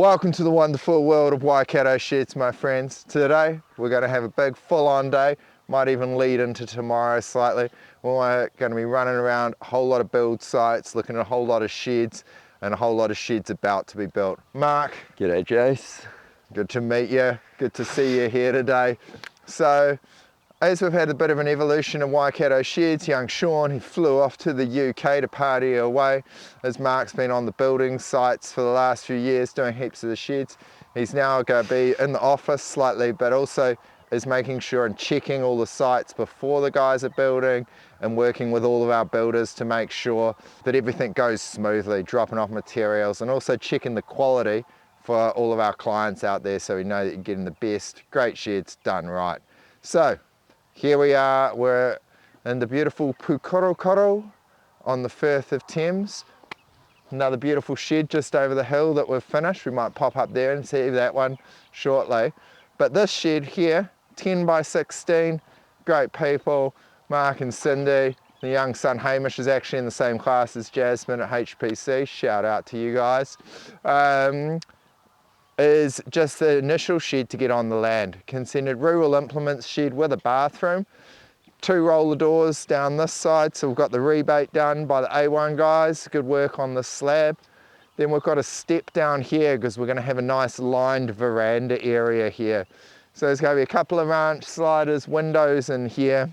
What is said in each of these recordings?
Welcome to the wonderful world of Waikato sheds, my friends. Today we're going to have a big full-on day, might even lead into tomorrow slightly. We're going to be running around a whole lot of build sites, looking at a whole lot of sheds, and a whole lot of sheds about to be built. Mark. G'day Jace. Good to meet you, good to see you here today. So, as we've had a bit of an evolution in Waikato sheds, young Sean, he flew off to the UK to party away, as Mark's been on the building sites for the last few years doing heaps of the sheds. He's now going to be in the office slightly, but also is making sure and checking all the sites before the guys are building and working with all of our builders to make sure that everything goes smoothly, dropping off materials and also checking the quality for all of our clients out there so we know that you're getting the best, great sheds done right. So, here we are, we're in the beautiful Pukekohe on the Firth of Thames. Another beautiful shed just over the hill that we've finished. We might pop up there and see that one shortly. But this shed here, 10 by 16, great people, Mark and Cindy. The young son Hamish is actually in the same class as Jasmine at HPC. Shout out to you guys. Is just the initial shed to get on the land. Considered rural implements shed with a bathroom. 2 roller doors down this side, so we've got the rebate done by the A1 guys. Good work on the slab. Then we've got a step down here because we're going to have a nice lined veranda area here. So there's going to be a couple of ranch sliders, windows in here.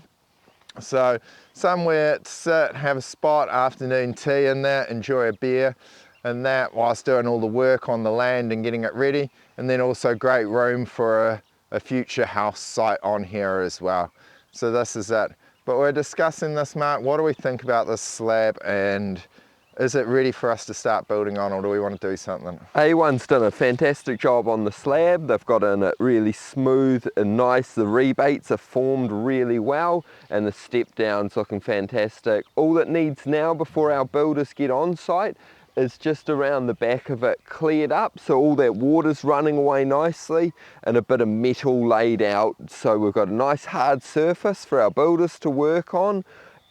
So somewhere to sit, have a spot, afternoon tea in there, enjoy a beer and that whilst doing all the work on the land and getting it ready. And then also great room for a future house site on here as well. So this is it. But we're discussing this, Mark. What do we think about this slab, and is it ready for us to start building on, or do we want to do something? A1's done a fantastic job on the slab. They've got it really smooth and nice. The rebates are formed really well and the step down's looking fantastic. All it needs now before our builders get on site is just around the back of it cleared up, so all that water's running away nicely, and a bit of metal laid out, so we've got a nice hard surface for our builders to work on,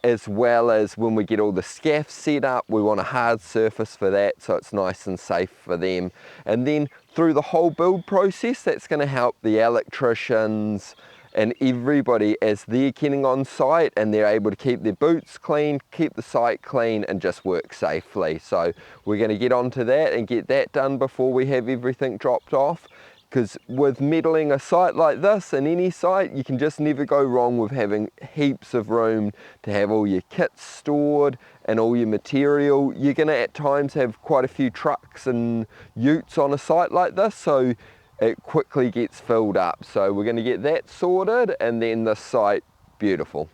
as well as when we get all the scaffs set up, we want a hard surface for that so it's nice and safe for them. And then through the whole build process, that's going to help the electricians and everybody as they're getting on site and they're able to keep their boots clean, keep the site clean and just work safely. So we're going to get onto that and get that done before we have everything dropped off, because with metalling a site like this and any site, you can just never go wrong with having heaps of room to have all your kits stored and all your material. You're going to at times have quite a few trucks and utes on a site like this, so it quickly gets filled up. So we're going to get that sorted and then the site beautiful.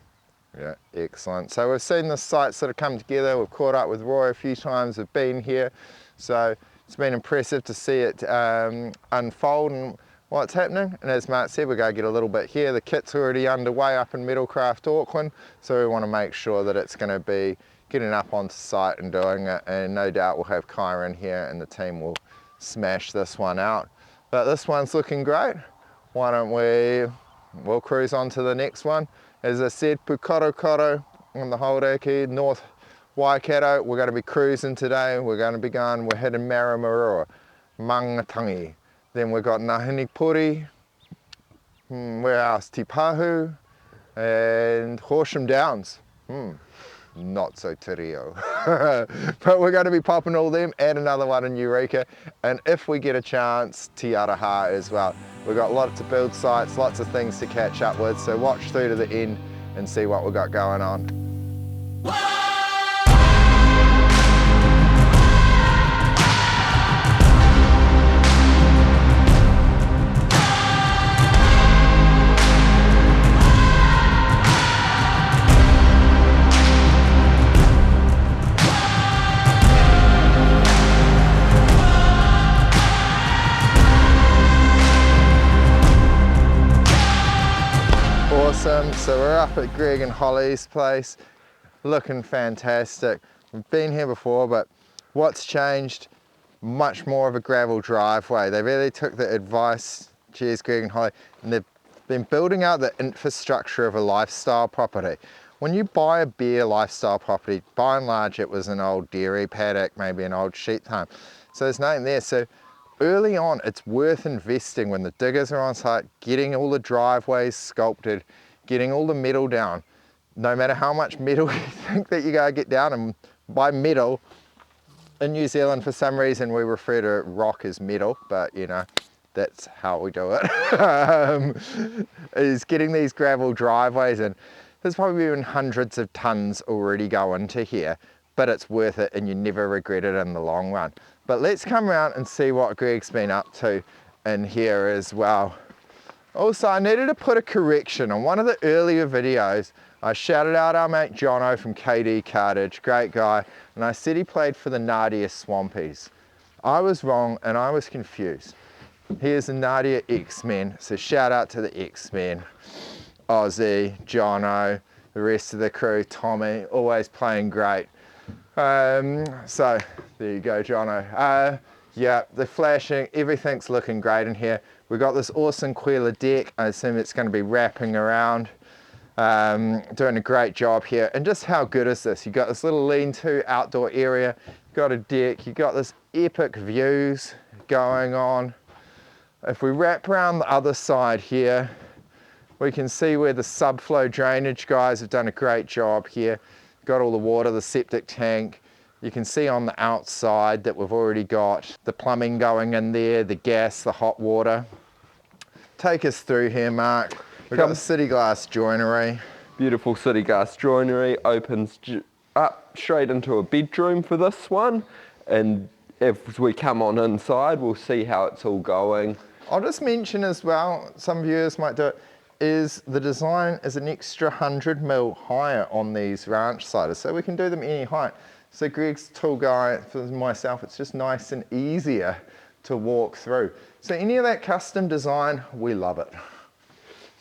Yeah, excellent. So we've seen the site sort of come together. We've caught up with Roy a few times, we've been here. So it's been impressive to see it unfold and what's happening. And as Mark said, we're going to get a little bit here. The kit's already underway up in Metalcraft Auckland. So we want to make sure that it's going to be getting up onto site and doing it. And no doubt we'll have Kyra in here and the team will smash this one out. But this one's looking great. Why don't we'll cruise on to the next one. As I said, Pukekohe on the Hauraki, North Waikato. We're going to be cruising today. We're going to be going, we're heading Maramarua, Mangatawhiri. Then we've got Napier, where else? Te Pahu and Horahora Downs. Not so te reo. But we're going to be popping all them, add another one in Eureka, and if we get a chance, Tiaho as well. We've got lots of build sites, lots of things to catch up with, so watch through to the end and see what we've got going on. Awesome, so we're up at Greg and Holly's place, looking fantastic. We've been here before, but what's changed? Much more of a gravel driveway. They really took the advice, cheers Greg and Holly, and they've been building out the infrastructure of a lifestyle property. When you buy a beer lifestyle property, by and large it was an old dairy paddock, maybe an old sheep farm. So there's nothing there. So early on, it's worth investing when the diggers are on site, getting all the driveways sculpted, getting all the metal down. No matter how much metal you think that you gotta get down, and by metal, in New Zealand, for some reason, we refer to rock as metal, but you know, that's how we do it. Is getting these gravel driveways in. There's probably been hundreds of tons already go into here, but it's worth it and you never regret it in the long run. But let's come around and see what Greg's been up to in here as well. Also, I needed to put a correction on one of the earlier videos. I shouted out our mate Jono from KD Cartage, great guy, and I said he played for the Napier Swampies. I was wrong and I was confused. He is the Napier X-Men, so shout out to the X-Men. Ozzy, Jono, the rest of the crew, Tommy, always playing great. So there you go, Jono. Yeah, the flashing, everything's looking great in here. We've got this awesome Quila deck. I assume it's going to be wrapping around. Doing a great job here. And just how good is this? You've got this little lean-to outdoor area, you've got a deck, you've got this epic views going on. If we wrap around the other side here, we can see where the subflow drainage guys have done a great job here. Got all the water, the septic tank. You can see on the outside that we've already got the plumbing going in there, the gas, the hot water. Take us through here, Mark. We've got the city glass joinery. Beautiful city glass joinery, opens up straight into a bedroom for this one. And if we come on inside, we'll see how it's all going. I'll just mention as well, some viewers might do it, is the design is an extra 100 mil higher on these ranch siders, so we can do them any height. So Greg's tall guy, for myself, it's just nice and easier to walk through. So any of that custom design, we love it.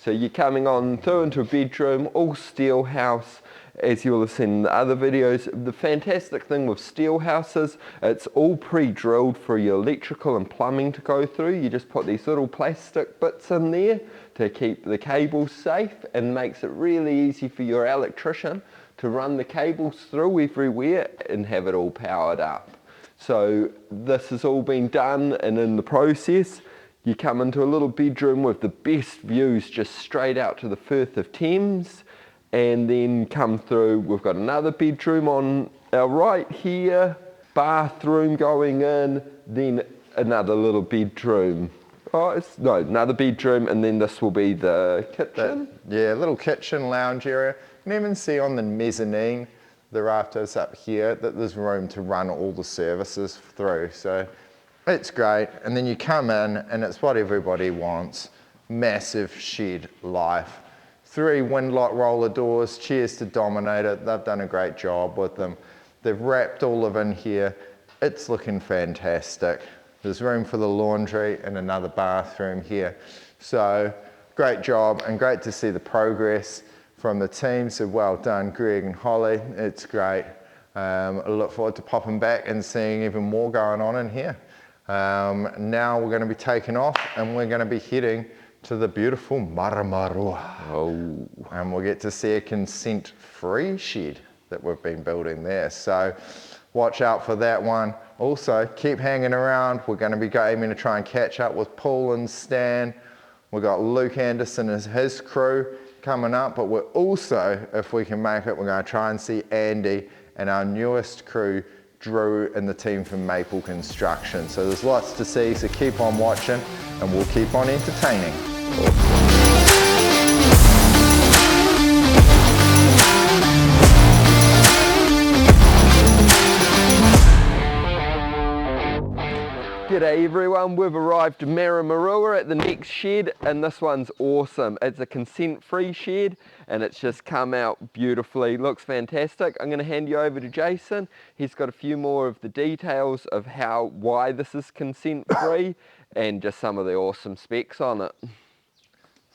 So you're coming on through into a bedroom, all steel house, as you'll have seen in the other videos. The fantastic thing with steel houses, it's all pre-drilled for your electrical and plumbing to go through. You just put these little plastic bits in there to keep the cables safe, and makes it really easy for your electrician to run the cables through everywhere and have it all powered up. So this has all been done, and in the process, you come into a little bedroom with the best views just straight out to the Firth of Thames, and then come through, we've got another bedroom on our right here, bathroom going in, then another little bedroom. Another bedroom, and then this will be the kitchen. Yeah, little kitchen lounge area. You can even see on the mezzanine, the rafters up here, that there's room to run all the services through. So it's great. And then you come in and it's what everybody wants. Massive shed life. 3 Windlock roller doors, cheers to Dominator. They've done a great job with them. They've wrapped all of in here. It's looking fantastic. There's room for the laundry and another bathroom here. So great job, and great to see the progress from the team. So well done, Greg and Holly. It's great. I look forward to popping back and seeing even more going on in here. Now we're going to be taking off and we're going to be heading to the beautiful Maramarua. Oh. And we'll get to see a consent-free shed that we've been building there. So watch out for that one. Also, keep hanging around. We're going to be aiming to try and catch up with Paul and Stan. We've got Luke Anderson and his crew coming up, but we're also, if we can make it, we're going to try and see Andy and our newest crew, Drew, and the team from Maple Construction. So there's lots to see, so keep on watching and we'll keep on entertaining. G'day everyone, we've arrived at Maramarua at the next shed, and this one's awesome. It's a consent-free shed and it's just come out beautifully, looks fantastic. I'm going to hand you over to Jason. He's got a few more of the details of why this is consent-free and just some of the awesome specs on it.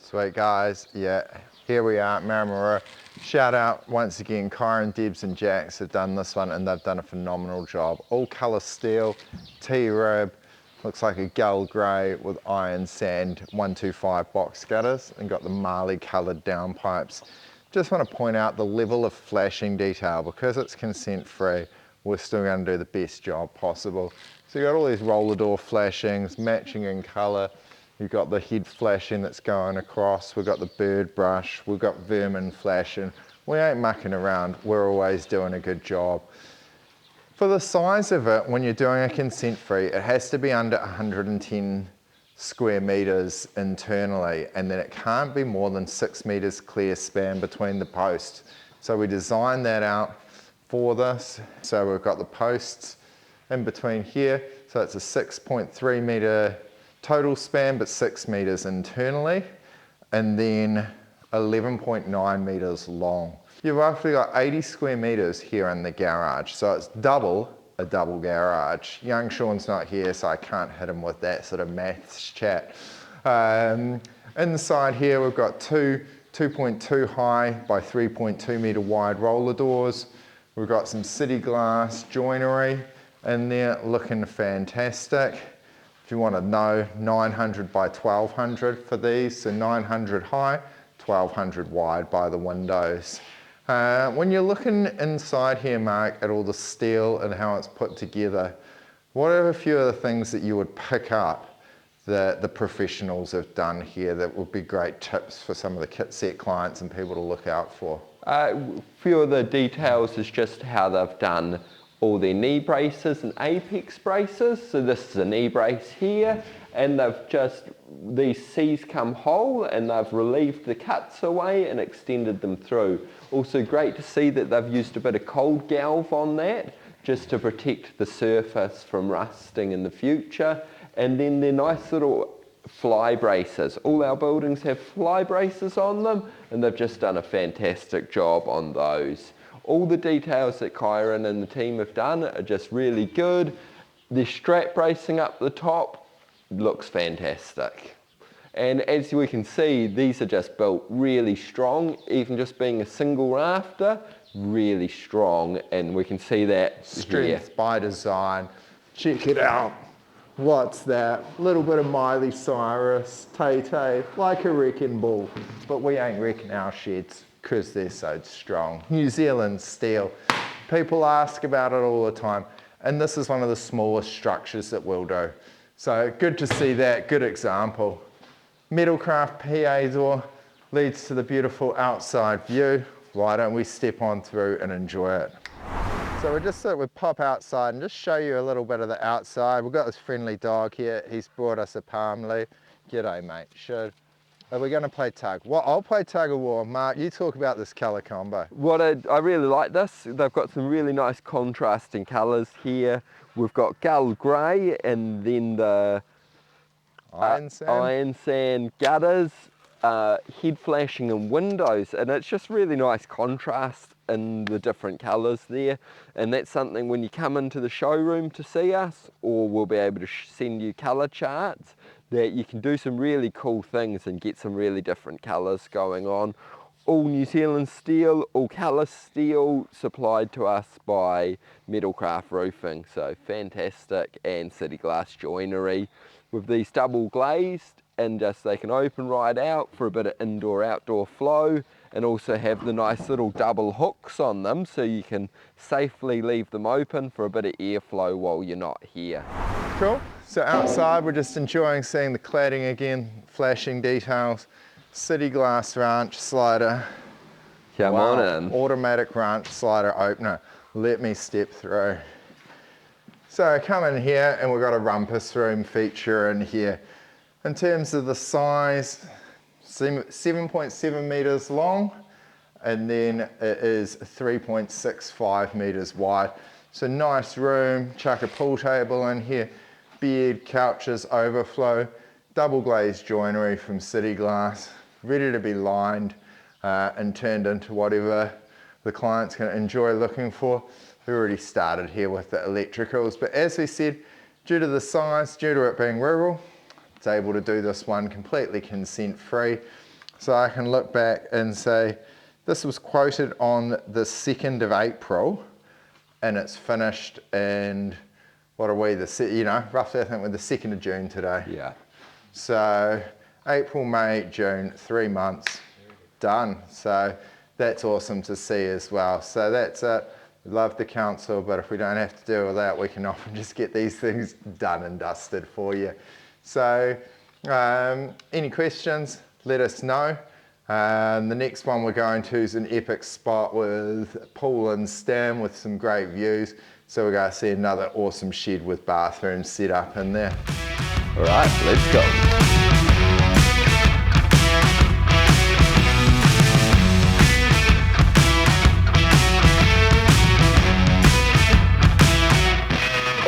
Sweet guys, yeah, here we are at Maramarua. Shout out once again, Kyron, Debs and Jax have done this one and they've done a phenomenal job. All colour steel, T-rib, looks like a gull grey with iron sand 125 box gutters and got the Marley coloured downpipes. Just want to point out the level of flashing detail, because it's consent free. we're still going to do the best job possible. So you've got all these roller door flashings, matching in colour. You've got the head flashing that's going across. We've got the bird brush. We've got vermin flashing. We ain't mucking around. We're always doing a good job. For the size of it, when you're doing a consent free, it has to be under 110 square metres internally, and then it can't be more than 6 metres clear span between the posts. So we designed that out for this. So we've got the posts in between here. So it's a 6.3 metre total span, but 6 metres internally, and then 11.9 metres long. You've roughly got 80 square metres here in the garage, so it's double a double garage. Young Sean's not here, so I can't hit him with that sort of maths chat. Inside here, we've got 2.2 high by 3.2 metre wide roller doors. We've got some city glass joinery in there, looking fantastic. If you want to know, 900 by 1200 for these, so 900 high, 1200 wide by the windows. When you're looking inside here, Mark, at all the steel and how it's put together, what are a few of the things that you would pick up that the professionals have done here that would be great tips for some of the kit set clients and people to look out for? A few of the details is just how they've done all their knee braces and apex braces. So this is a knee brace here, and they've just, these C's come whole, and they've relieved the cuts away and extended them through. Also great to see that they've used a bit of cold galv on that, just to protect the surface from rusting in the future. And then they're nice little fly braces. All our buildings have fly braces on them, and they've just done a fantastic job on those. All the details that Kyron and the team have done are just really good. The strap bracing up the top looks fantastic. And as we can see, these are just built really strong, even just being a single rafter, really strong, and we can see that Strength here. by design. Check it out. What's that? Little bit of Miley Cyrus, Tay-Tay, like a wrecking ball. But we ain't wrecking our sheds because they're so strong. New Zealand steel. People ask about it all the time. And this is one of the smallest structures that we'll do. So good to see that, good example. Metalcraft PA door leads to the beautiful outside view. Why don't we step on through and enjoy it? So we just thought we'd pop outside and just show you a little bit of the outside. We've got this friendly dog here. He's brought us a palm leaf. G'day, mate. Should. Are we going to play tug? Well, I'll play tug of war. Mark, you talk about this colour combo. What I really like this. They've got some really nice contrasting colours here. We've got gull grey and then the Iron sand gutters, head flashing and windows, and it's just really nice contrast in the different colours there. And that's something when you come into the showroom to see us, or we'll be able to send you colour charts, that you can do some really cool things and get some really different colours going on. All New Zealand steel, all colour steel, supplied to us by Metalcraft Roofing, so fantastic, and city glass joinery with these double glazed, and just they can open right out for a bit of indoor-outdoor flow, and also have the nice little double hooks on them so you can safely leave them open for a bit of airflow while you're not here. Cool. So outside we're just enjoying seeing the cladding again, flashing details, city glass ranch slider. Come on in. Automatic ranch slider opener. Let me step through. So I come in here and we've got a rumpus room feature in here. In terms of the size, 7.7 metres long, and then it is 3.65 metres wide. So nice room, chuck a pool table in here, bed, couches, overflow, double glazed joinery from City Glass, ready to be lined and turned into whatever the client's going to enjoy looking for. We already started here with the electricals, but as we said, due to the size, due to it being rural, it's able to do this one completely consent free. So I can look back and say, this was quoted on the 2nd of April and it's finished in, what are we, roughly I think we're the 2nd of June today. Yeah. So April, May, June, 3 months, done. So that's awesome to see as well. So that's it. We love the council, but if we don't have to deal with that, we can often just get these things done and dusted for you. So any questions, let us know. The next one we're going to is an epic spot with pool and stem with some great views. So we're going to see another awesome shed with bathrooms set up in there. All right, let's go.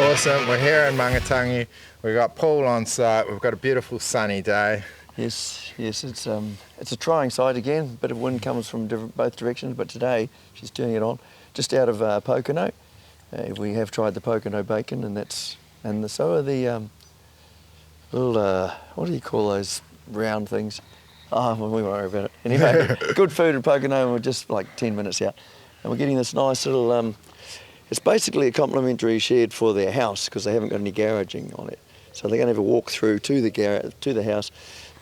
Awesome, we're here in Mangatawhiri. We've got pool on site, we've got a beautiful sunny day. Yes, it's a trying site again. A bit of wind comes from both directions, but today she's turning it on. Just out of Pocono. We have tried the Pocono bacon, and so are the little what do you call those round things? Oh, well, we won't worry about it. Anyway, good food at Pocono, and we're just like 10 minutes out, and we're getting this nice little. It's basically a complimentary shed for their house because they haven't got any garaging on it. So they're going to have a walk through to the house,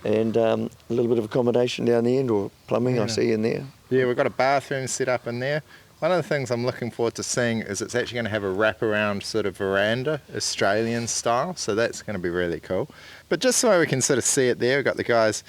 and a little bit of accommodation down the end, or plumbing, I see in there. Yeah, we've got a bathroom set up in there. One of the things I'm looking forward to seeing is it's actually going to have a wraparound sort of veranda, Australian style, so that's going to be really cool. But just so we can sort of see it there, we've got the guys.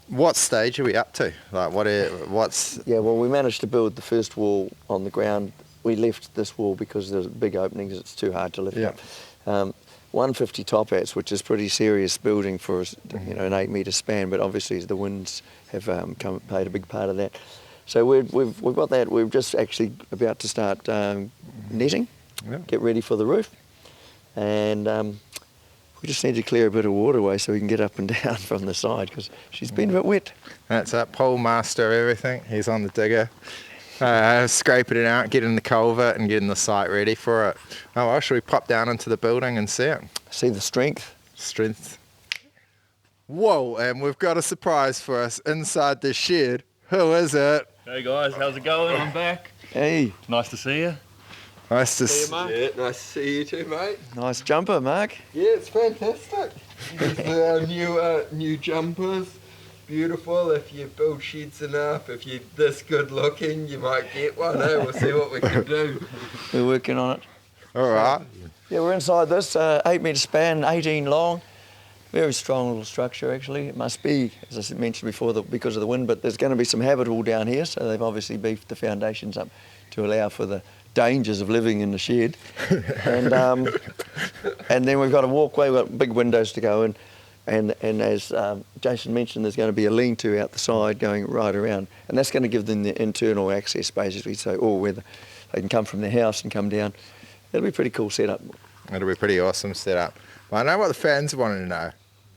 What stage are we up to? Like, what's... Yeah, well, we managed to build the first wall on the ground. We left this wall because there's big openings, it's too hard to lift up. 150 top hats, which is pretty serious building for an 8 metre span, but obviously the winds have played a big part of that. So we've got that. We're just actually about to start netting, get ready for the roof, and we just need to clear a bit of waterway so we can get up and down from the side because she's been a bit wet. That's that pole master of everything. He's on the digger. Scraping it out, getting the culvert and getting the site ready for it. Oh well, should we pop down into the building and see it? See the strength? Strength. Whoa, and we've got a surprise for us inside the shed. Who is it? Hey guys, how's it going? I'm back. Hey. Nice to see you. Nice to see you, Mark. Yeah, nice to see you too, mate. Nice jumper, Mark. Yeah, it's fantastic. These are new jumpers. Beautiful. If you build sheds enough, if you're this good looking, you might get one. We'll see what we can do. We're working on it. All right. Yeah, we're inside this 8 metre span, 18 long. Very strong little structure actually. It must be, as I mentioned before, because of the wind, but there's going to be some habitable down here, so they've obviously beefed the foundations up to allow for the dangers of living in the shed. And then we've got a walkway, we've got big windows to go in. And as Jason mentioned, there's going to be a lean-to out the side going right around. And that's going to give them the internal access, basically, so whether they can come from their house and come down. It'll be a pretty cool setup. It'll be a pretty awesome setup. Well, I know what the fans want to know.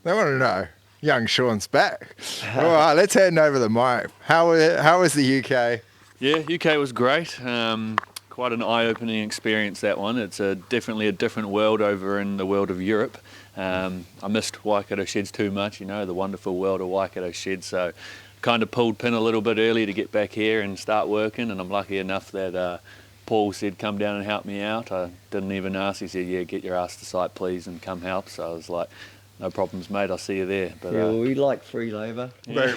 They want to know, young Sean's back. All right, let's hand over the mic. How was the UK? Yeah, UK was great. Quite an eye-opening experience, that one. It's definitely a different world over in the world of Europe. I missed Waikato sheds too much, the wonderful world of Waikato sheds. So kind of pulled pin a little bit early to get back here and start working. And I'm lucky enough that Paul said, come down and help me out. I didn't even ask. He said, yeah, get your ass to site, please, and come help. So I was like, no problems, mate. I'll see you there. But, yeah, well, we like free labour. Yeah.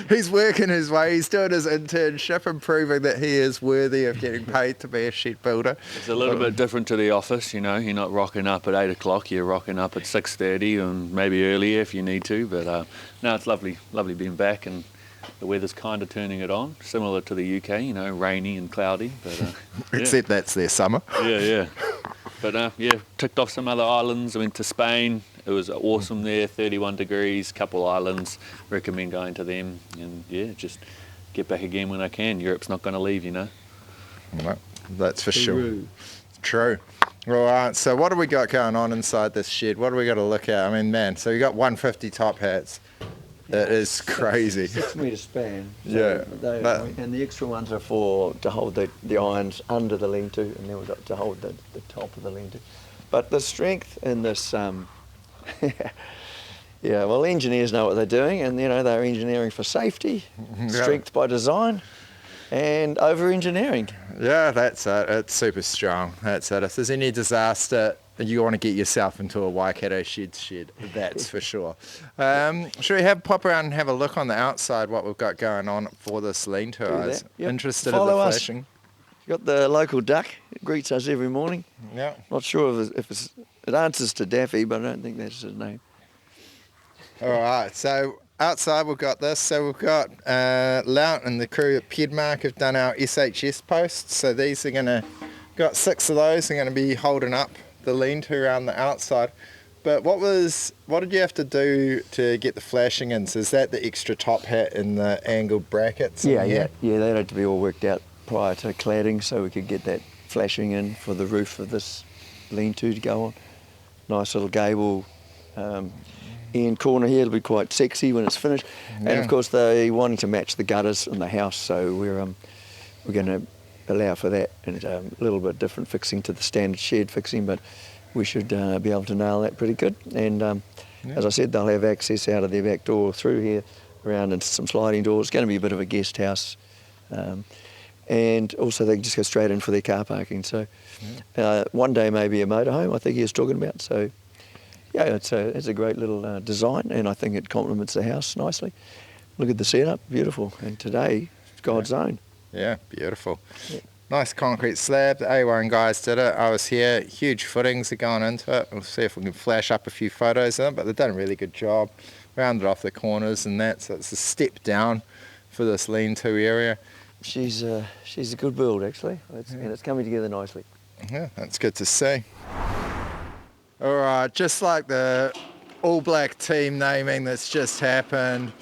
He's working his way. He's doing his internship and proving that he is worthy of getting paid to be a shed builder. It's a little bit different to the office, You're not rocking up at 8 o'clock. You're rocking up at 6:30 and maybe earlier if you need to. But no, it's lovely being back, and the weather's kind of turning it on, similar to the UK. Rainy and cloudy. But except that's their summer. Yeah. But ticked off some other islands. I went to Spain. It was awesome there, 31 degrees, couple islands. Recommend going to them. And just get back again when I can. Europe's not going to leave, No, that's for sure. True. All right, so what have we got going on inside this shed? What do we got to look at? I mean, man, so you got 150 top hats. That is crazy. 6 metre span. So and the extra ones are to hold the irons under the lean-to, and then we've got to hold the top of the lean-to. But the strength in this, well, engineers know what they're doing, and they're engineering for safety, strength by design, and over-engineering. Yeah, that's it. It's super strong. That's it. If there's any disaster, you want to get yourself into a Waikato shed, that's for sure. Should we pop around and have a look on the outside what we've got going on for this lean-to? I was interested in the flashing. Got the local duck. It greets us every morning. Yeah. Not sure if it answers to Daffy, but I don't think that's his name. All right, so outside we've got this. So we've got Lount and the crew at Piedmark have done our SHS posts. So these are got 6 of those. They're going to be holding up the lean-to around the outside. But what did you have to do to get the flashing in? So is that the extra top hat and the angled brackets? Yeah, they had to be all worked out prior to cladding so we could get that flashing in for the roof of this lean-to go on. Nice little gable end corner here. It'll be quite sexy when it's finished. Yeah. And of course they're wanting to match the gutters in the house, so we're going to allow for that, and a little bit different fixing to the standard shed fixing, but we should be able to nail that pretty good. And as I said, they'll have access out of their back door through here, around into some sliding doors. It's going to be a bit of a guest house. And also they can just go straight in for their car parking. So one day maybe a motorhome, I think he was talking about. So yeah, it's a great little design, and I think it complements the house nicely. Look at the setup, beautiful. And today, it's God's own. Yeah, beautiful. Yeah. Nice concrete slab. The A1 guys did it. I was here. Huge footings are going into it. We'll see if we can flash up a few photos of it, but they've done a really good job. Rounded off the corners and that, so it's a step down for this lean-to area. She's a good build, actually, and it's coming together nicely. Yeah, that's good to see. All right, just like the All Black team naming that's just happened,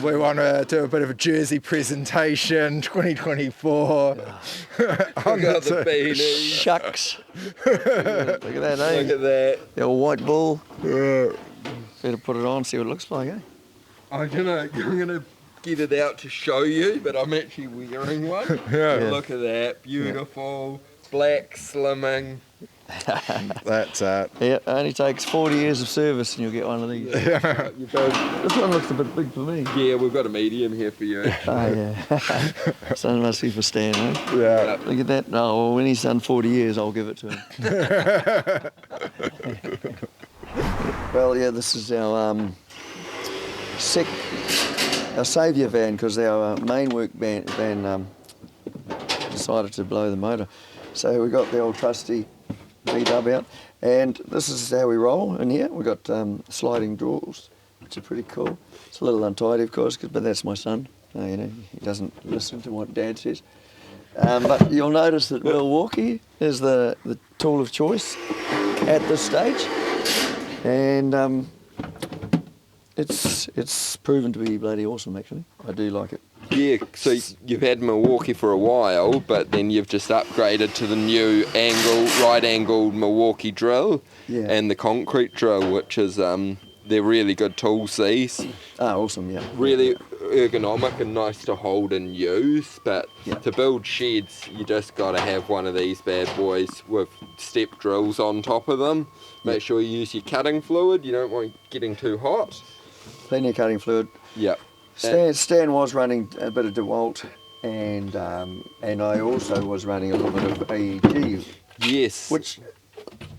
we want to do a bit of a jersey presentation, 2024. On the beanie. Shucks. Look at that, eh? Look at that. The old white bull. Better put it on, see what it looks like, eh? I'm gonna get it out to show you, but I'm actually wearing one. Yeah. Look at that, beautiful, black, slimming. That's it. Yeah, it only takes 40 years of service and you'll get one of these. This one looks a bit big for me. Yeah, we've got a medium here for you. Oh, yeah. So must be for Stan, eh? Yeah. Look at that. Oh, well, when he's done 40 years, I'll give it to him. Well, yeah, this is our saviour van, because our main work van decided to blow the motor. So we got the old trusty V-dub out, and this is how we roll in here. We've got sliding doors, which are pretty cool. It's a little untidy, of course, but that's my son. You know, he doesn't listen to what Dad says. But you'll notice that Milwaukee is the tool of choice at this stage, and it's proven to be bloody awesome, actually. I do like it. Yeah, so you've had Milwaukee for a while, but then you've just upgraded to the new right-angled Milwaukee drill, Yeah. and the concrete drill, which is they're really good tools. These Awesome, yeah. really ergonomic and nice to hold and use. But Yeah. to build sheds, you just got to have one of these bad boys with step drills on top of them. Make sure you use your cutting fluid. You don't want it getting too hot. Plenty of cutting fluid. Yep. Stan was running a bit of DeWalt, and I also was running a little bit of AEG, Yes. which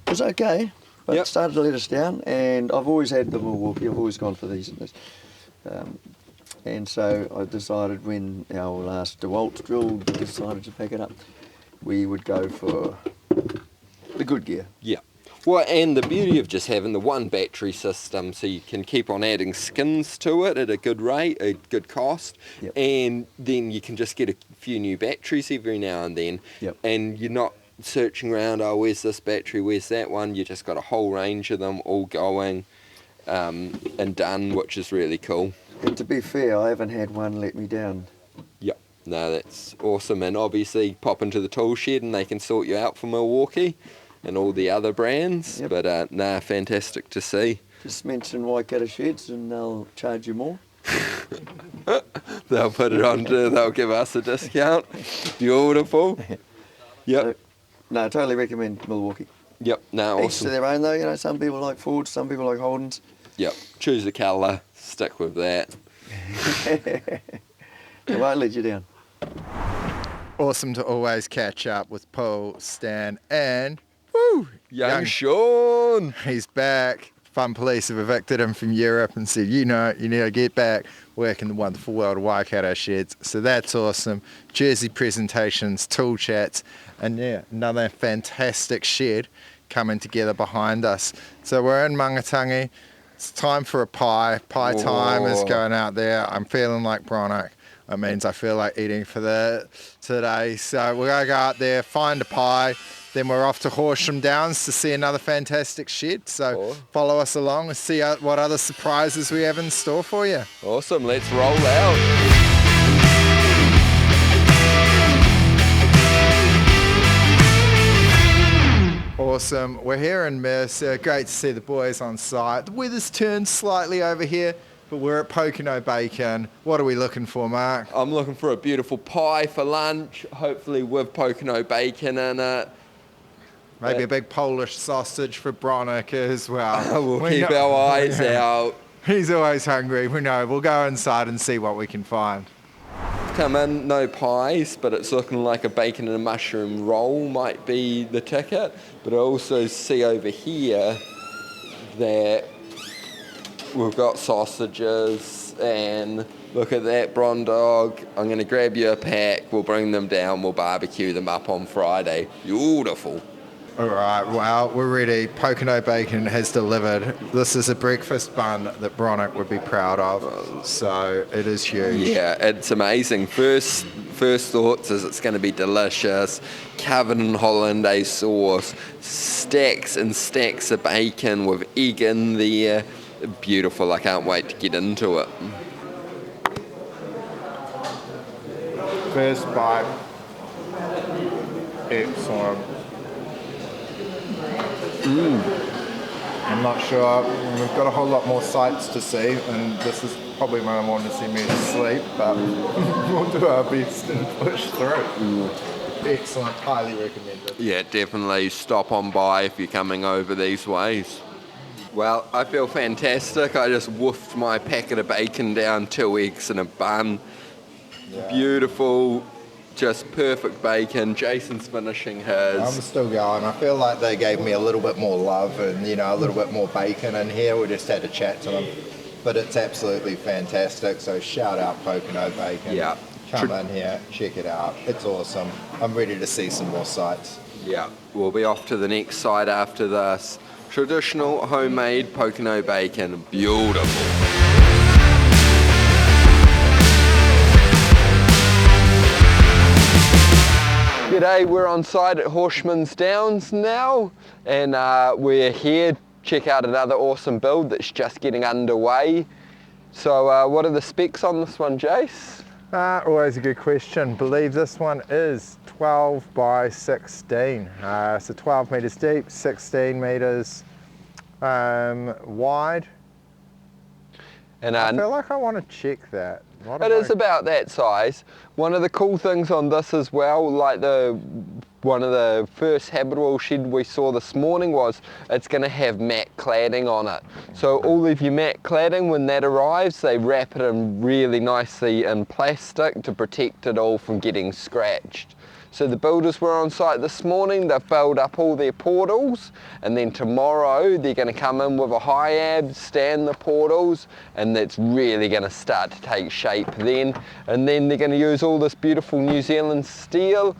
was okay, but Yep. started to let us down. And I've always had the Milwaukee. I've always gone for these. And so I decided, when our last DeWalt drill decided to pick it up, we would go for the good gear. Yeah. Well, and the beauty of just having the one battery system, so you can keep on adding skins to it at a good rate, a good cost, Yep. and then you can just get a few new batteries every now and then, Yep. and you're not searching around, oh, where's this battery, where's that one? You just got a whole range of them all going and done, which is really cool. And to be fair, I haven't had one let me down. Yep. No, that's awesome, and obviously pop into the tool shed and they can sort you out for Milwaukee and all the other brands. Yep. But fantastic to see. Just mention Waikato Sheds and they'll charge you more. They'll put it on they'll give us a discount. Beautiful. Yep. No, I totally recommend Milwaukee. Yep. No, Each to awesome. their own though, you know, some people like Fords, some people like Holdens. Yep. Choose a colour, stick with that. They won't let you down. Awesome to always catch up with Paul, Stan, and woo, Young Sean. He's back. Fun Police have evicted him from Europe and said, you need to get back, work in the wonderful world of Waikato sheds. So that's awesome. Jersey presentations, tool chats, and yeah, another fantastic shed coming together behind us. So we're in Mangatangi. It's time for a pie. Pie time is going out there. I'm feeling like Bronick. It means I feel like eating for today. So we're going to go out there, find a pie. Then we're off to Horahora Downs to see another fantastic shed. So follow us along and see what other surprises we have in store for you. Awesome, let's roll out. Awesome, we're here in Mercer. Great to see the boys on site. The weather's turned slightly over here, but we're at Pukekohe Bacon. What are we looking for, Mark? I'm looking for a beautiful pie for lunch, hopefully with Pukekohe bacon in it. Maybe a big Polish sausage for Bronick as well. We'll keep our eyes out. He's always hungry, we know. We'll go inside and see what we can find. Come in, no pies, but it's looking like a bacon and a mushroom roll might be the ticket. But I also see over here that we've got sausages, and look at that, Bron Dog. I'm going to grab you a pack, we'll bring them down, we'll barbecue them up on Friday. Beautiful. All right, well, we're ready. Pukekohe Bacon has delivered. This is a breakfast bun that Bronick would be proud of, so it is huge. Yeah, it's amazing. First thoughts is it's going to be delicious, covered in hollandaise sauce, stacks and stacks of bacon with egg in there. Beautiful, I can't wait to get into it. First bite, excellent. I'm not sure. We've got a whole lot more sights to see, and this is probably when I want to see me to sleep, but we'll do our best and push through. Excellent, highly recommended. Yeah, definitely stop on by if you're coming over these ways. Well, I feel fantastic. I just woofed my packet of bacon down, 2 eggs and a bun. Yeah. Beautiful. Just perfect bacon. Jason's finishing his. I'm still going. I feel like they gave me a little bit more love and, a little bit more bacon in here. We just had to chat to them. But it's absolutely fantastic. So shout out Pukekohe Bacon. Yeah. Come in here, check it out. It's awesome. I'm ready to see some more sights. Yeah. We'll be off to the next site after this. Traditional homemade Pukekohe bacon. Beautiful. G'day, we're on site at Horahora Downs now, and we're here to check out another awesome build that's just getting underway. So what are the specs on this one, Jace? Always a good question. Believe this one is 12 by 16. So 12 metres deep, 16 metres wide. And I feel like I want to check that. It is about that size. One of the cool things on this as well, like one of the first habitable shed we saw this morning, was it's going to have matte cladding on it. So all of your matte cladding, when that arrives, they wrap it in really nicely in plastic to protect it all from getting scratched. So the builders were on site this morning, they've built up all their portals, and then tomorrow they're going to come in with a high ab, stand the portals, and that's really going to start to take shape then. And then they're going to use all this beautiful New Zealand steel,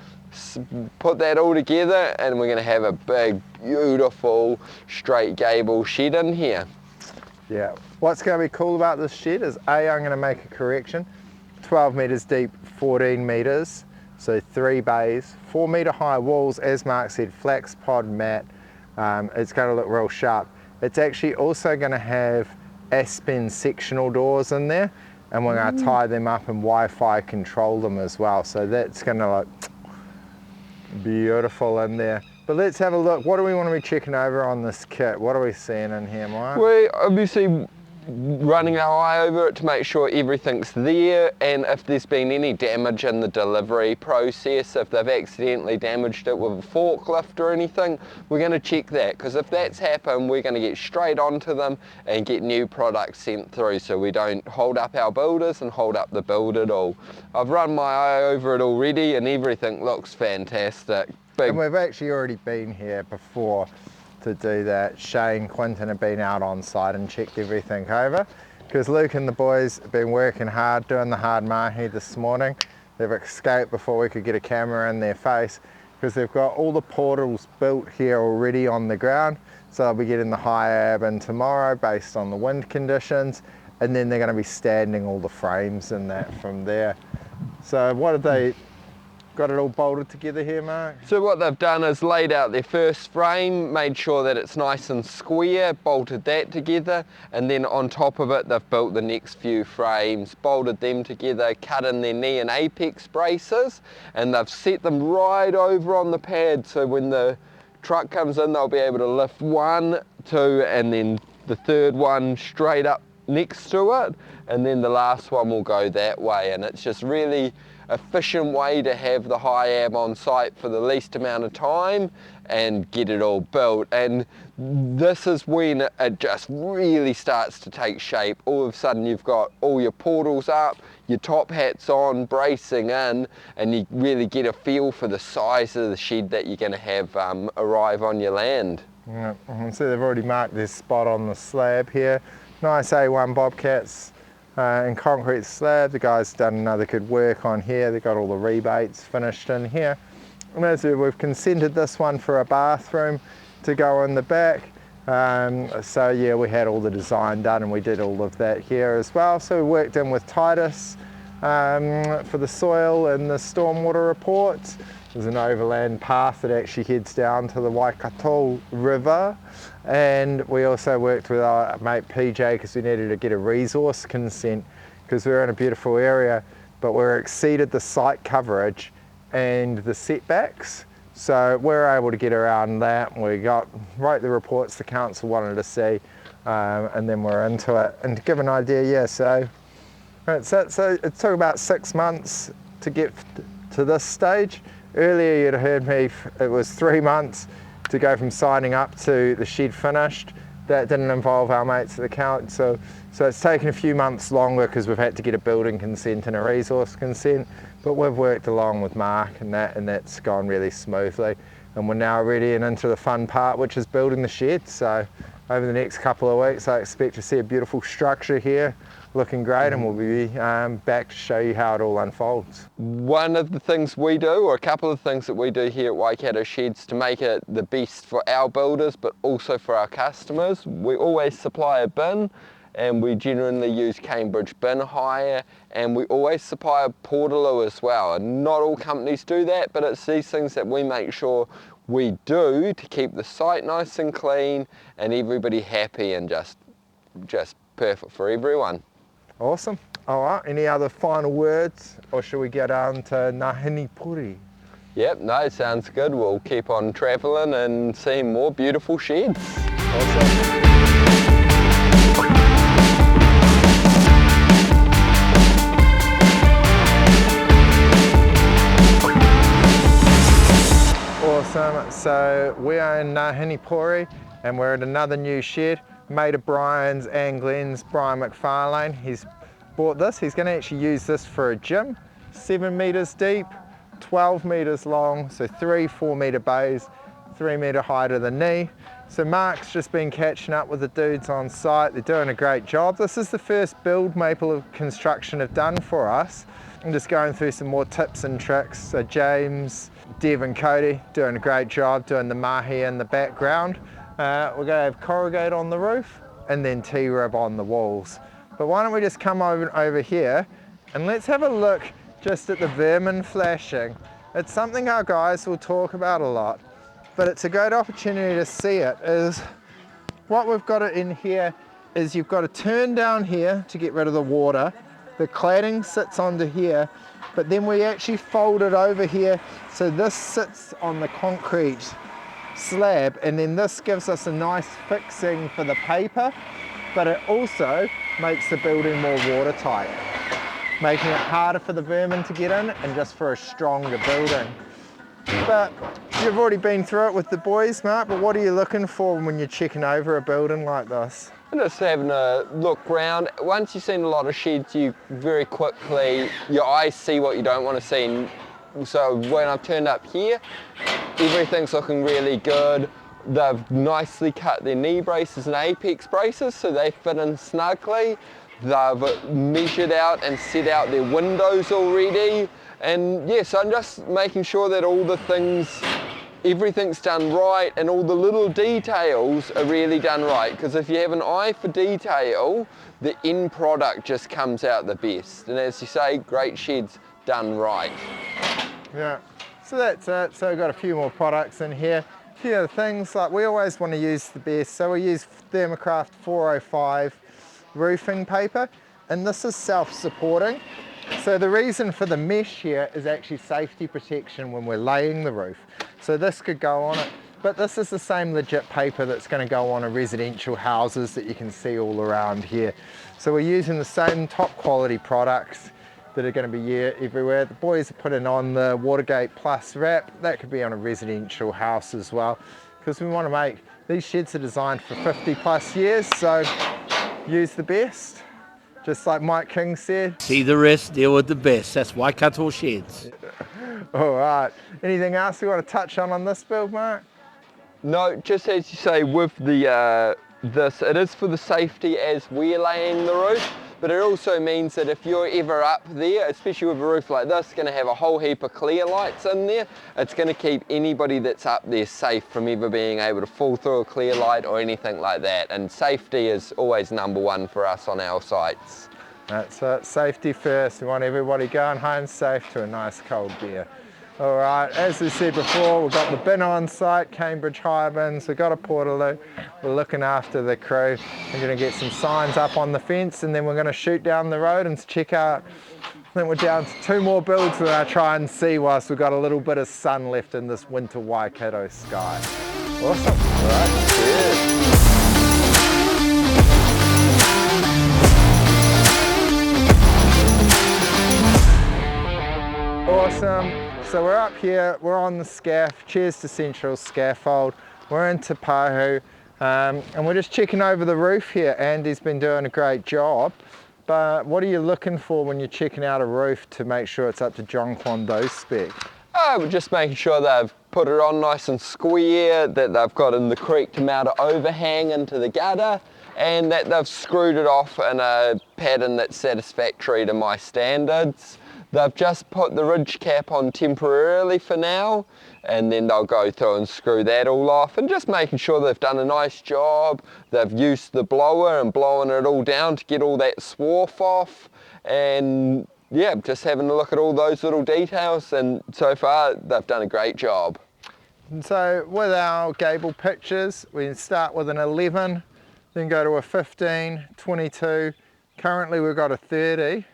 put that all together, and we're going to have a big, beautiful, straight gable shed in here. Yeah, what's going to be cool about this shed is I'm going to make a correction. 12 metres deep, 14 metres. So 3 bays, 4 metre high walls, as Mark said, flax pod mat. It's going to look real sharp. It's actually also going to have Aspen sectional doors in there, and we're going to tie them up and Wi-Fi control them as well. So that's going to look beautiful in there. But let's have a look. What do we want to be checking over on this kit? What are we seeing in here, Mike? We obviously running our eye over it to make sure everything's there, and if there's been any damage in the delivery process, if they've accidentally damaged it with a forklift or anything, we're going to check that, because if that's happened, we're going to get straight onto them and get new products sent through, so we don't hold up our builders and hold up the build at all. I've run my eye over it already and everything looks fantastic. And we've actually already been here before to do that. Shane, Quinton have been out on site and checked everything over, because Luke and the boys have been working hard, doing the hard mahi this morning. They've escaped before we could get a camera in their face, because they've got all the portals built here already on the ground. So they'll be getting the high ab in tomorrow based on the wind conditions, and then they're going to be standing all the frames and that from there. So what have they got it all bolted together here, Mark? So what they've done is laid out their first frame, made sure that it's nice and square, bolted that together, and then on top of it they've built the next few frames, bolted them together, cut in their knee and apex braces, and they've set them right over on the pad, so when the truck comes in they'll be able to lift 1, 2, and then the third one straight up next to it, and then the last one will go that way. And it's just really efficient way to have the high ab on site for the least amount of time and get it all built. And this is when it just really starts to take shape. All of a sudden you've got all your portals up, your top hats on, bracing in, and you really get a feel for the size of the shed that you're going to have arrive on your land. Yeah, so they've already marked this spot on the slab here. Nice A1 bobcats and concrete slab. The guys done another good work on here. They've got all the rebates finished in here. And as we've consented this one for a bathroom to go in the back. So yeah, we had all the design done and we did all of that here as well. So we worked in with Titus for the soil and the stormwater reports. There's an overland path that actually heads down to the Waikato River, and we also worked with our mate PJ because we needed to get a resource consent because we're in a beautiful area, but we're exceeded the site coverage and the setbacks. So we're able to get around that. We wrote the reports the council wanted to see, and then we're into it. And to give an idea, yeah, so it took about 6 months to get to this stage. Earlier you'd heard me, it was 3 months to go from signing up to the shed finished. That didn't involve our mates at the council. So it's taken a few months longer because we've had to get a building consent and a resource consent. But we've worked along with Mark and that's gone really smoothly. And we're now ready and into the fun part, which is building the shed. So over the next couple of weeks, I expect to see a beautiful structure here, looking great, and we'll be back to show you how it all unfolds. One of the things we do, or a couple of things that we do here at Waikato Sheds to make it the best for our builders, but also for our customers, we always supply a bin, and we generally use Cambridge bin hire, and we always supply a portaloo as well. And not all companies do that, but it's these things that we make sure we do to keep the site nice and clean and everybody happy and just perfect for everyone. Awesome. All right, any other final words, or should we get on to Ngāhini Puri? Yep, no, sounds good. We'll keep on travelling and seeing more beautiful sheds. Awesome. Awesome. So we are in Ngāhini Puri and we're at another new shed. Mate of Brian's and Glenn's, Brian McFarlane. He's bought this. He's going to actually use this for a gym. 7 metres deep, 12 metres long, so 3 4-metre bays, 3 metre high to the knee. So Mark's just been catching up with the dudes on site. They're doing a great job. This is the first build Maple Construction have done for us. I'm just going through some more tips and tricks. So James, Dev and Cody doing a great job doing the mahi in the background. We're going to have corrugate on the roof and then T-rib on the walls. But why don't we just come over here and let's have a look just at the vermin flashing. It's something our guys will talk about a lot, but it's a great opportunity to see it. Is what we've got it in here is you've got to turn down here to get rid of the water. The cladding sits onto here, but then we actually fold it over here so this sits on the concrete slab, and then this gives us a nice fixing for the paper, but it also makes the building more watertight, making it harder for the vermin to get in and just for a stronger building. But you've already been through it with the boys, Mark, but what are you looking for when you're checking over a building like this? I'm just having a look round. Once you've seen a lot of sheds, you very quickly, your eyes see what you don't want to see. So when I've turned up here, everything's looking really good. They've nicely cut their knee braces and apex braces so they fit in snugly. They've measured out and set out their windows already. And yes, I'm just making sure that all the things, everything's done right and all the little details are really done right. Because if you have an eye for detail, the end product just comes out the best. And as you say, great sheds done right. Yeah, so that's it. So we've got a few more products in here. A few other things, like we always want to use the best. So we use Thermocraft 405 roofing paper, and this is self-supporting. So the reason for the mesh here is actually safety protection when we're laying the roof. So this could go on it, but this is the same legit paper that's going to go on a residential houses that you can see all around here. So we're using the same top quality products that are going to be here everywhere. The boys are putting on the Watergate Plus wrap. That could be on a residential house as well, because we want to make, these sheds are designed for 50 plus years, so use the best. Just like Mike King said. See the rest, deal with the best. That's Waikato Sheds. All right. Anything else you want to touch on this build, Mark? No, just as you say, with the this, it is for the safety as we're laying the roof, but it also means that if you're ever up there, especially with a roof like this, going to have a whole heap of clear lights in there, it's going to keep anybody that's up there safe from ever being able to fall through a clear light or anything like that. And safety is always number one for us on our sites. That's it, safety first. We want everybody going home safe to a nice cold beer. All right, as we said before, we've got the bin on site, Cambridge Hire bins, we've got a portaloo, we're looking after the crew. We're going to get some signs up on the fence, and then we're going to shoot down the road and check out. I think we're down to 2 more builds that I try and see whilst we've got a little bit of sun left in this winter Waikato sky. Awesome. All right, cheers. Awesome. So we're up here, we're on the scaff, cheers to Central Scaffold. We're in Te Pahu, and we're just checking over the roof here. Andy's been doing a great job, but what are you looking for when you're checking out a roof to make sure it's up to John Quando's spec? We're just making sure they've put it on nice and square, that they've got in the correct amount of overhang into the gutter, and that they've screwed it off in a pattern that's satisfactory to my standards. They've just put the ridge cap on temporarily for now, and then they'll go through and screw that all off, and just making sure they've done a nice job. They've used the blower and blowing it all down to get all that swarf off, and yeah, just having a look at all those little details, and so far they've done a great job. And so with our gable pitches, we start with an 11, then go to a 15, 22, currently we've got a 30.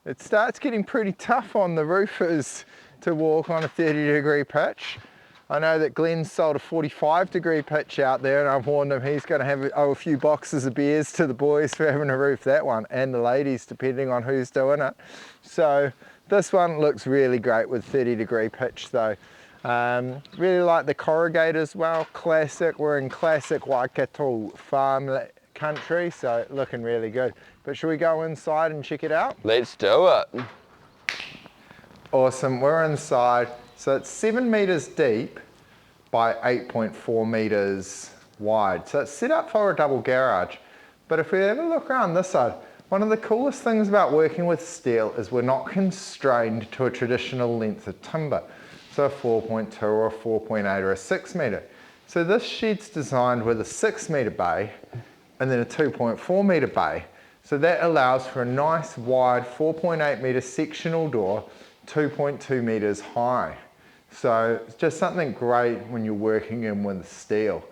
It starts getting pretty tough on the roofers to walk on a 30-degree pitch. I know that Glenn's sold a 45-degree pitch out there, and I've warned him he's going to have a few boxes of beers to the boys for having to roof that one, and the ladies, depending on who's doing it. So this one looks really great with 30-degree pitch though. Really like the corrugator as well, classic. We're in classic Waikato farm country, so looking really good. But should we go inside and check it out? Let's do it. Awesome, we're inside. So it's 7 meters deep by 8.4 meters wide. So it's set up for a double garage. But if we have a look around this side, one of the coolest things about working with steel is we're not constrained to a traditional length of timber. So a 4.2 or a 4.8 or a 6 meter. So this shed's designed with a 6 meter bay and then a 2.4 meter bay. So that allows for a nice wide 4.8 meter sectional door, 2.2 meters high. So it's just something great when you're working in with steel.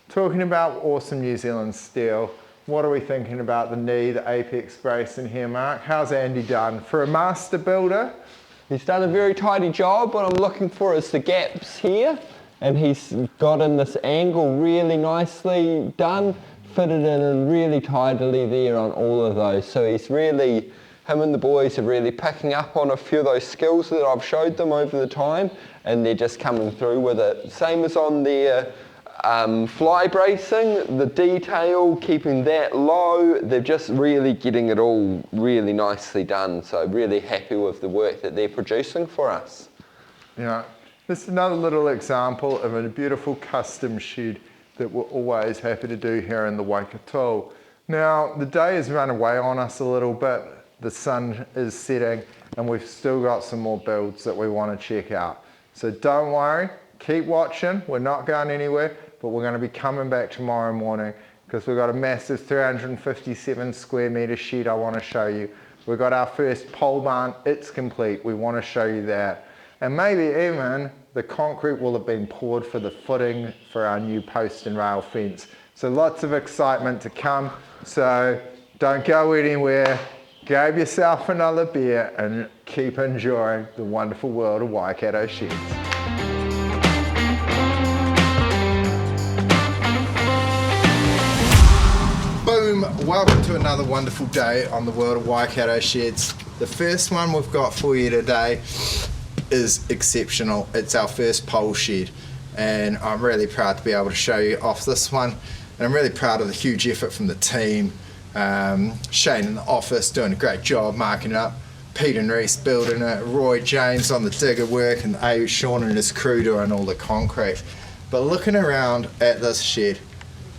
Talking about awesome New Zealand steel, what are we thinking about the knee, the apex brace in here, Mark? How's Andy done? For a master builder, he's done a very tidy job. What I'm looking for is the gaps here, and he's got in this angle really nicely done, fitted in and really tidily there on all of those. So he's really, him and the boys are really picking up on a few of those skills that I've showed them over the time, and they're just coming through with it. Same as on their fly bracing, the detail, keeping that low, they're just really getting it all really nicely done. So really happy with the work that they're producing for us. you know, This is another little example of a beautiful custom shed that we're always happy to do here in the Waikato. Now, the day has run away on us a little bit. The sun is setting and we've still got some more builds that we want to check out. So don't worry, keep watching. We're not going anywhere, but we're going to be coming back tomorrow morning because we've got a massive 357 square metre shed I want to show you. We've got our first pole barn, it's complete. We want to show you that. And maybe even the concrete will have been poured for the footing for our new post and rail fence. So lots of excitement to come. So don't go anywhere. Grab yourself another beer and keep enjoying the wonderful world of Waikato sheds. Boom, welcome to another wonderful day on the world of Waikato sheds. The first one we've got for you today is exceptional. It's our first pole shed and I'm really proud to be able to show you off this one. And I'm really proud of the huge effort from the team. Shane in the office doing a great job marking it up. Pete and Reese building it. Roy James on the digger work and Sean and his crew doing all the concrete. But looking around at this shed,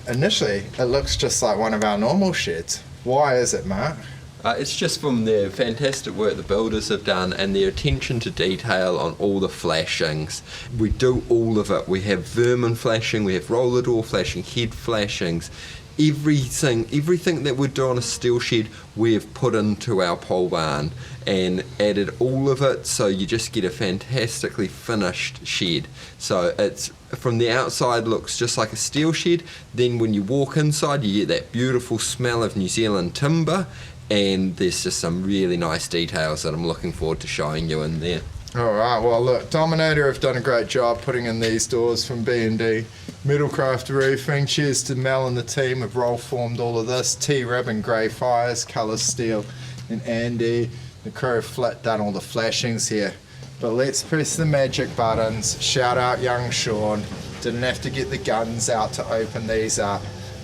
initially it looks just like one of our normal sheds. Why is it, Mark? It's just from the fantastic work the builders have done and their attention to detail on all the flashings. We do all of it. We have vermin flashing, we have roller door flashing, head flashings. Everything that we'd do on a steel shed, we've put into our pole barn and added all of it, so you just get a fantastically finished shed. So it's from the outside looks just like a steel shed, then when you walk inside you get that beautiful smell of New Zealand timber, and there's just some really nice details that I'm looking forward to showing you in there. Alright, well look, Dominator have done a great job putting in these doors from B&D. Metalcraft Roofing, cheers to Mel and the team have roll formed all of this. T-Ribbon, Grey Fires, Colour Steel and Andy. The crew have flat done all the flashings here. But let's press the magic buttons. Shout out young Sean. Didn't have to get the guns out to open these up.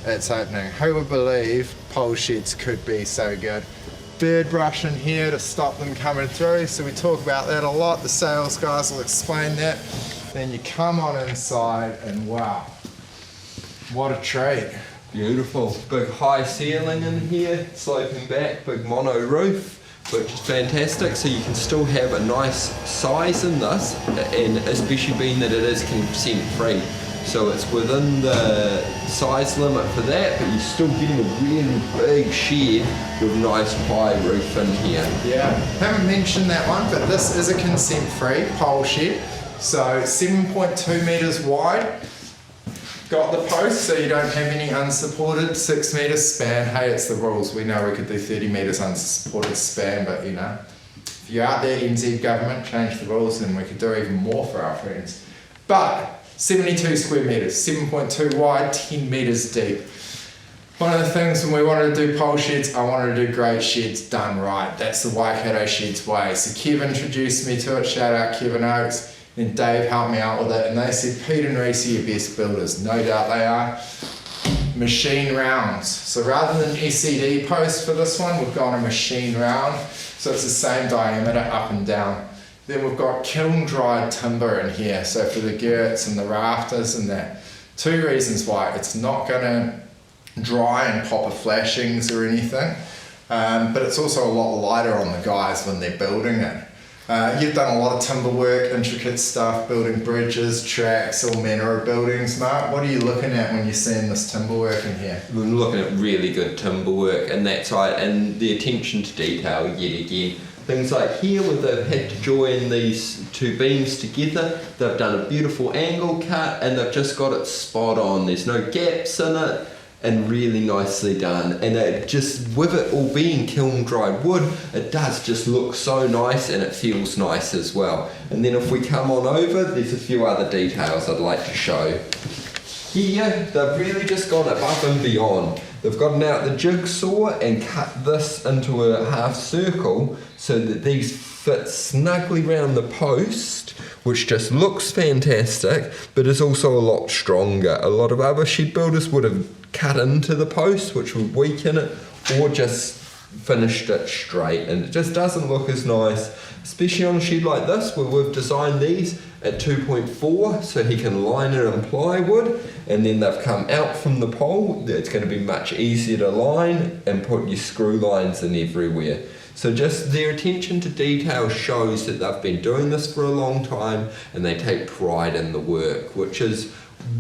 It's opening. Who would believe pole sheds could be so good? Bird brush in here to stop them coming through, so we talk about that a lot. The sales guys will explain that. Then you come on inside and wow, what a treat. Beautiful. Big high ceiling in here, sloping back, big mono roof, which is fantastic, so you can still have a nice size in this, and especially being that it is consent free. So it's within the size limit for that, but you're still getting a really big shed with a nice high roof in here. Yeah, haven't mentioned that one, but this is a consent-free pole shed. So 7.2 metres wide. Got the post so you don't have any unsupported 6 metre span. Hey, it's the rules. We know we could do 30 metres unsupported span, but you know, if you're out there, NZ government, change the rules and we could do even more for our friends. But 72 square metres, 7.2 wide, 10 metres deep. One of the things when we wanted to do pole sheds, I wanted to do great sheds done right. That's the Waikato sheds way. So Kev introduced me to it, shout out Kevin Oakes, then Dave helped me out with it, and they said, Pete and Reese are your best builders. No doubt they are. Machine rounds. So rather than SED post for this one, we've gone a machine round. So it's the same diameter up and down. Then we've got kiln dried timber in here, so for the girts and the rafters and that. Two reasons why. It's not going to dry and pop a flashings or anything, but it's also a lot lighter on the guys when they're building it. You've done a lot of timber work, intricate stuff, building bridges, tracks, all manner of buildings. Mark, what are you looking at when you're seeing this timber work in here? We're looking at really good timber work and that side, and the attention to detail yet again. Things like here where they've had to join these two beams together, they've done a beautiful angle cut and they've just got it spot on. There's no gaps in it and really nicely done. And it just, with it all being kiln dried wood, it does just look so nice and it feels nice as well. And then if we come on over, there's a few other details I'd like to show. Here, they've really just gone above and beyond. They've gotten out the jigsaw and cut this into a half circle so that these fit snugly round the post, which just looks fantastic, but is also a lot stronger. A lot of other shed builders would have cut into the post, which would weaken it, or just finished it straight, and it just doesn't look as nice, especially on a shed like this where we've designed these at 2.4 so he can line it in plywood, and then they've come out from the pole. It's going to be much easier to line and put your screw lines in everywhere. So just their attention to detail shows that they've been doing this for a long time and they take pride in the work, which is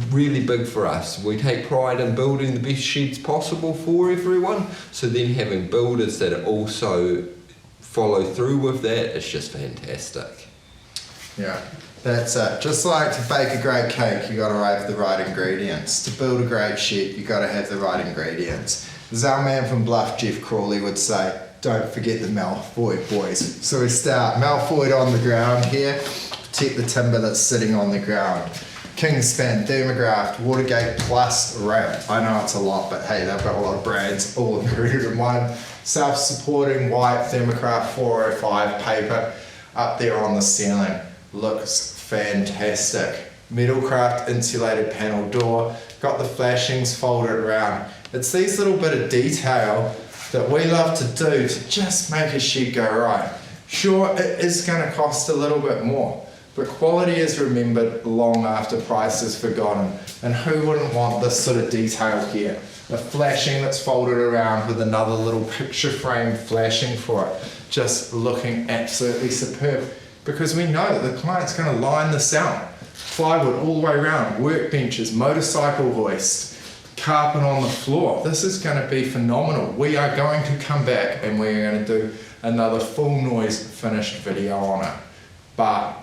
really big for us. We take pride in building the best sheds possible for everyone, so then having builders that also follow through with that is just fantastic. Yeah, that's it. Just like to bake a great cake, you got to have the right ingredients. To build a great shed, you got to have the right ingredients. As our man from Bluff, Jeff Crawley, would say, don't forget the Malfoy boys. So we start Malfoy on the ground here, protect the timber that's sitting on the ground. Kingspan, Thermograft, Watergate Plus ramp. I know it's a lot, but hey, they've got a lot of brands all included in one. Self-supporting white Thermocraft 405 paper up there on the ceiling. Looks fantastic. Metalcraft insulated panel door. Got the flashings folded around. It's these little bit of detail that we love to do to just make a shed go right. Sure, it is going to cost a little bit more, but quality is remembered long after price is forgotten. And who wouldn't want this sort of detail here? A flashing that's folded around with another little picture frame flashing for it. Just looking absolutely superb. Because we know that the client's going to line this out. Plywood all the way around, workbenches, motorcycle hoist, carpet on the floor. This is going to be phenomenal. We are going to come back and we're going to do another full noise finished video on it. But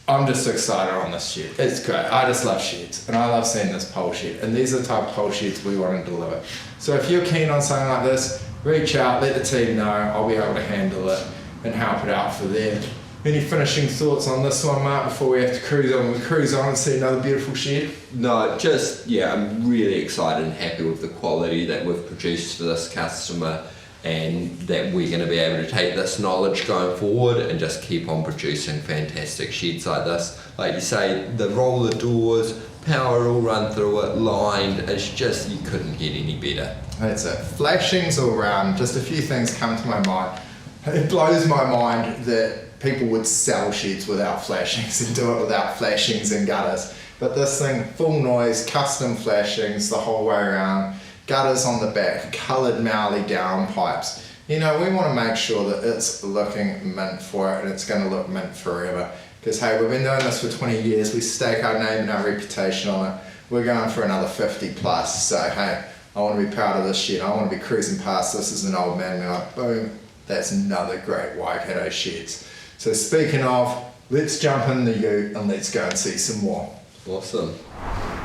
I'm just excited on this shed. It's great. I just love sheds and I love seeing this pole shed, and these are the type of pole sheds we want to deliver. So if you're keen on something like this, reach out, let the team know. I'll be able to handle it and help it out for them. Any finishing thoughts on this one, Mark, before we have to cruise on? We cruise on and see another beautiful shed? No, just, yeah, I'm really excited and happy with the quality that we've produced for this customer, and that we're going to be able to take this knowledge going forward and just keep on producing fantastic sheds like this. Like you say, the roller doors, power all run through it, lined, it's just, you couldn't get any better. That's it. Flashings all around. Just a few things come to my mind. It blows my mind that people would sell sheds without flashings and do it without flashings and gutters. But this thing, full noise, custom flashings the whole way around, gutters on the back, coloured Maui downpipes. You know, we want to make sure that it's looking mint for it, and it's going to look mint forever. Because hey, we've been doing this for 20 years, we stake our name and our reputation on it. We're going for another 50 plus, so hey, I want to be proud of this shed. I want to be cruising past this as an old man and like, boom, that's another great Waikato sheds. So speaking of, let's jump in the ute and let's go and see some more. Awesome.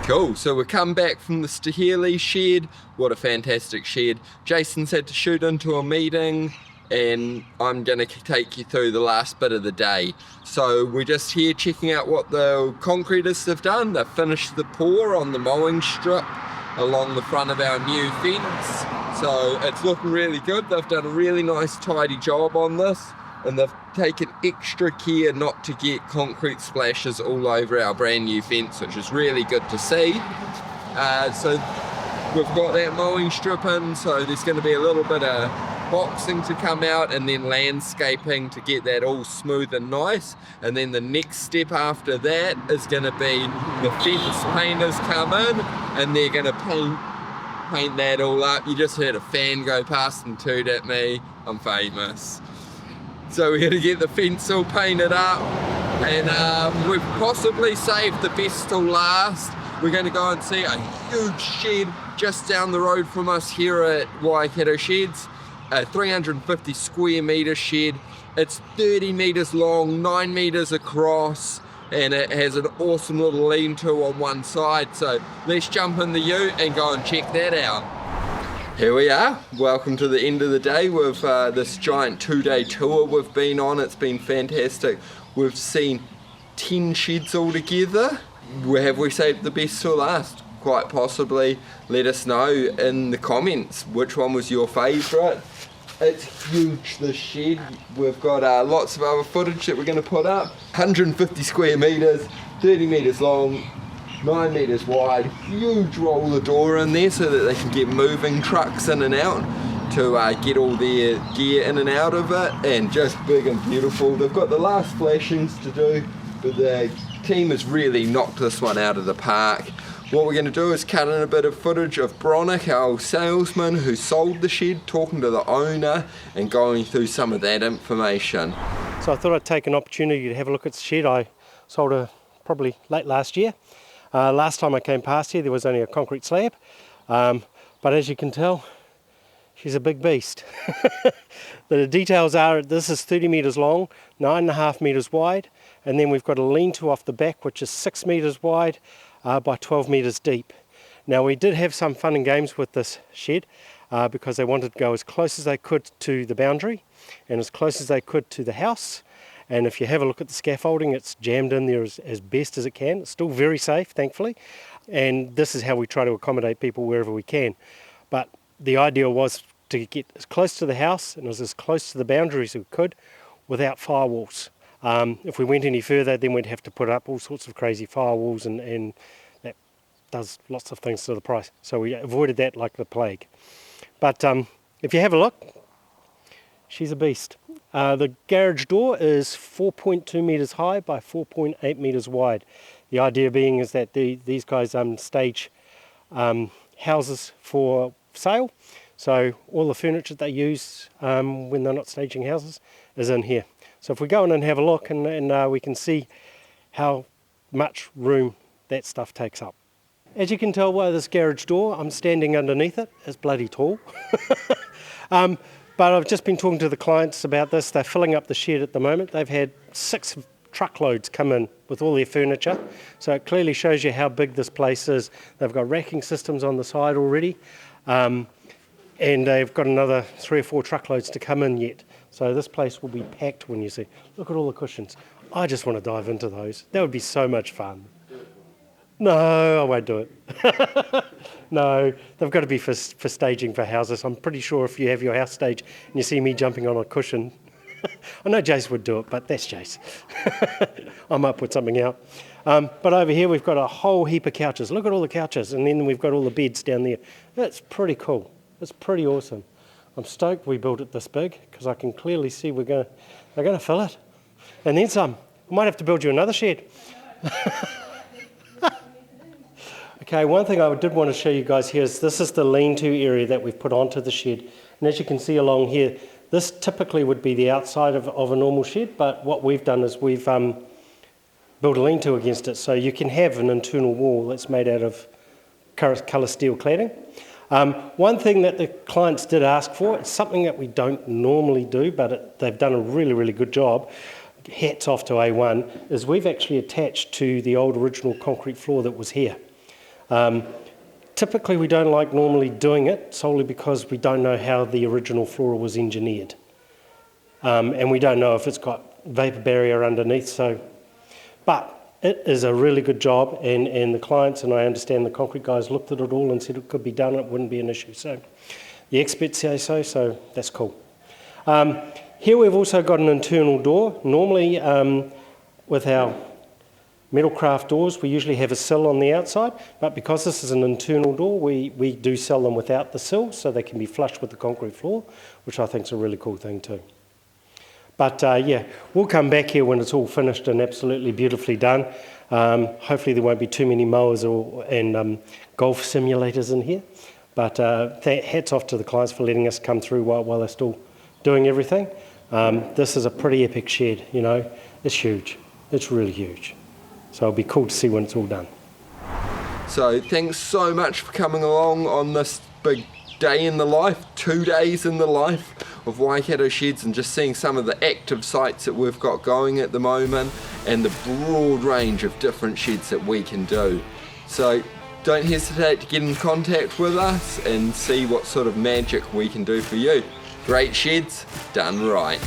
Cool, so we come back from the Stahili shed. What a fantastic shed. Jason's had to shoot into a meeting and I'm gonna take you through the last bit of the day. So we're just here checking out what the concretists have done. They've finished the pour on the mowing strip along the front of our new fence. So it's looking really good. They've done a really nice tidy job on this, and they've taken extra care not to get concrete splashes all over our brand new fence, which is really good to see. So we've got that mowing strip in, so there's going to be a little bit of boxing to come out and then landscaping to get that all smooth and nice. And then the next step after that is going to be the fence painters come in and they're going to paint that all up. You just heard a fan go past and toot at me. I'm famous. So we're going to get the fence all painted up, and we've possibly saved the best till last. We're going to go and see a huge shed just down the road from us here at Waikato Sheds, a 350 square metre shed. It's 30 metres long, 9 metres across, and it has an awesome little lean-to on one side. So let's jump in the ute and go and check that out. Here we are, welcome to the end of the day with this giant 2-day tour we've been on. It's been fantastic. We've seen 10 sheds all together. Have we saved the best till last? Quite possibly. Let us know in the comments which one was your favourite. It's huge, this shed. We've got lots of other footage that we're going to put up. 150 square metres, 30 metres long, 9 metres wide, huge roller door in there so that they can get moving trucks in and out to get all their gear in and out of it, and just big and beautiful. They've got the last flashings to do, but the team has really knocked this one out of the park. What we're going to do is cut in a bit of footage of Bronick, our salesman who sold the shed, talking to the owner and going through some of that information. So I thought I'd take an opportunity to have a look at the shed. I sold her probably late last year. Last time I came past here there was only a concrete slab, but as you can tell she's a big beast. The details are this is 30 metres long, 9.5 metres wide, and then we've got a lean-to off the back which is 6 metres wide by 12 metres deep. Now we did have some fun and games with this shed because they wanted to go as close as they could to the boundary and as close as they could to the house. And if you have a look at the scaffolding, it's jammed in there as best as it can. It's still very safe, thankfully. And this is how we try to accommodate people wherever we can. But the idea was to get as close to the house and as close to the boundaries as we could without firewalls. If we went any further, then we'd have to put up all sorts of crazy firewalls, and that does lots of things to the price. So we avoided that like the plague. But if you have a look, she's a beast. The garage door is 4.2 metres high by 4.8 metres wide. The idea being is that these guys stage houses for sale. So all the furniture they use when they're not staging houses is in here. So if we go in and have a look and we can see how much room that stuff takes up. As you can tell by this garage door, I'm standing underneath it. It's bloody tall. But I've just been talking to the clients about this. They're filling up the shed at the moment. They've had 6 truckloads come in with all their furniture. So it clearly shows you how big this place is. They've got racking systems on the side already. And they've got another 3 or 4 truckloads to come in yet. So this place will be packed when you see. Look at all the cushions. I just want to dive into those. That would be so much fun. No, I won't do it. No, they've got to be for staging for houses. I'm pretty sure if you have your house stage and you see me jumping on a cushion, I know Jace would do it, but that's Jace. I might put something out. But over here we've got a whole heap of couches. Look at all the couches, and then we've got all the beds down there. That's pretty cool. It's pretty awesome. I'm stoked we built it this big because I can clearly see they're going to fill it. And then some. I might have to build you another shed. Okay, one thing I did want to show you guys here is this is the lean-to area that we've put onto the shed. And as you can see along here, this typically would be the outside of a normal shed, but what we've done is we've built a lean-to against it, so you can have an internal wall that's made out of colour steel cladding. One thing that the clients did ask for, it's something that we don't normally do, but they've done a really, really good job, hats off to A1, is we've actually attached to the old original concrete floor that was here. Typically we don't like normally doing it solely because we don't know how the original floor was engineered. And we don't know if it's got vapour barrier underneath, but it is a really good job, and the clients, and I understand the concrete guys, looked at it all and said it could be done, it wouldn't be an issue. So the experts say so that's cool. Here we've also got an internal door. Normally with our metal craft doors, we usually have a sill on the outside, but because this is an internal door, we do sell them without the sill, so they can be flush with the concrete floor, which I think is a really cool thing too. But yeah, we'll come back here when it's all finished and absolutely beautifully done. Hopefully there won't be too many mowers and golf simulators in here. But hats off to the clients for letting us come through while they're still doing everything. This is a pretty epic shed, you know. It's huge. It's really huge. So it'll be cool to see when it's all done. So thanks so much for coming along on this big day in the life, 2 days in the life of Waikato Sheds, and just seeing some of the active sites that we've got going at the moment and the broad range of different sheds that we can do. So don't hesitate to get in contact with us and see what sort of magic we can do for you. Great sheds done right.